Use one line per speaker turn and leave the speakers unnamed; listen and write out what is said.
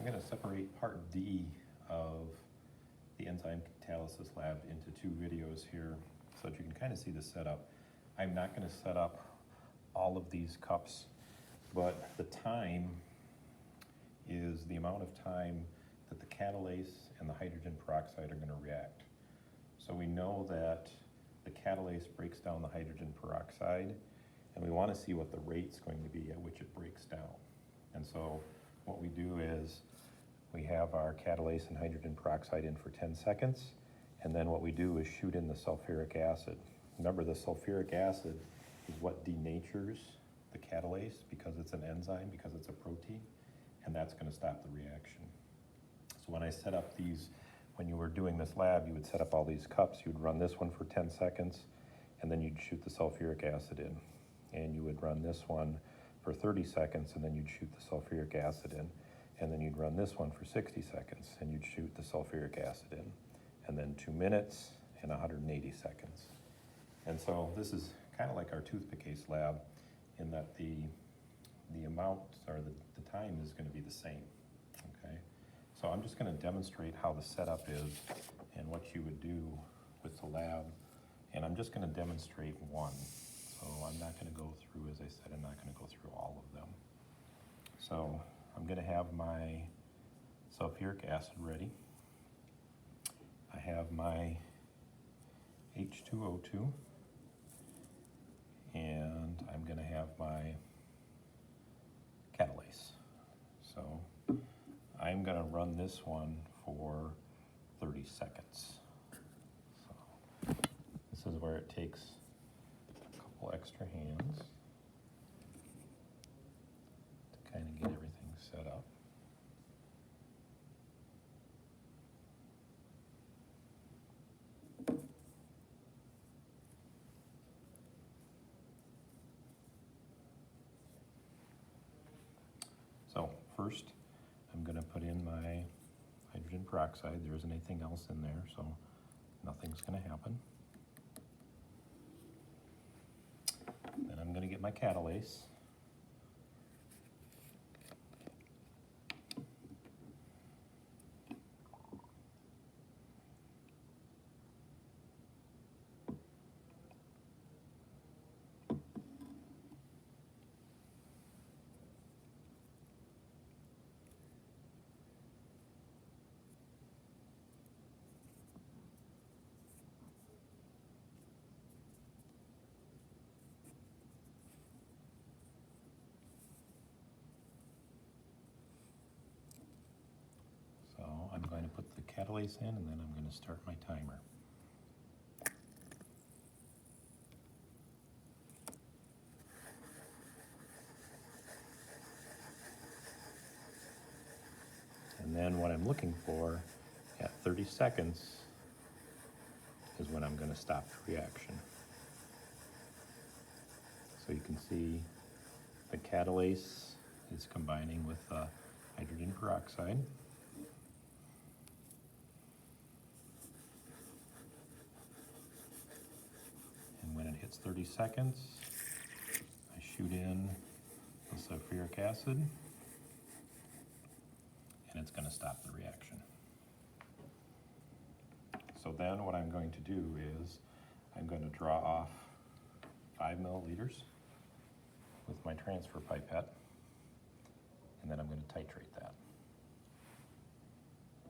I'm going to separate part D of the enzyme catalysis lab into two videos here so that you can kind of see the setup. I'm not going to set up all of these cups, but the time is the amount of time that the catalase and the hydrogen peroxide are going to react. So we know that the catalase breaks down the hydrogen peroxide, and we want to see what the rate's going to be at which it breaks down. And so what we do is we have our catalase and hydrogen peroxide in for 10 seconds, and then what we do is shoot in the sulfuric acid. Remember, the sulfuric acid is what denatures the catalase because it's an enzyme, because it's a protein, and that's going to stop the reaction. So when I set up these, when you were doing this lab, you would set up all these cups. You would run this one for 10 seconds, and then you'd shoot the sulfuric acid in. And you would run this one for 30 seconds, and then you'd shoot the sulfuric acid in. And then you'd run this one for 60 seconds, and you'd shoot the sulfuric acid in. And then 2 minutes and 180 seconds. And so this is kind of like our toothpick case lab in that the amount or the time is going to be the same, okay? So I'm just going to demonstrate how the setup is and what you would do with the lab. And I'm just going to demonstrate one. So I'm not going to go through, as I said, I'm not going to go through all of them. So I'm going to have my sulfuric acid ready. I have my H2O2, and I'm going to have my catalase. So I'm going to run this one for 30 seconds. So this is where it takes a couple extra hands to kind of get everything set up. So first, I'm going to put in my hydrogen peroxide. There isn't anything else in there, so nothing's going to happen. Then I'm going to get my catalase. So I'm going to put the catalase in, and then I'm going to start my timer. And then what I'm looking for at 30 seconds is when I'm going to stop the reaction. So you can see the catalase is combining with the hydrogen peroxide. And when it hits 30 seconds, I shoot in the sulfuric acid, and it's going to stop the reaction. So then what I'm going to do is I'm going to draw off 5 milliliters with my transfer pipette.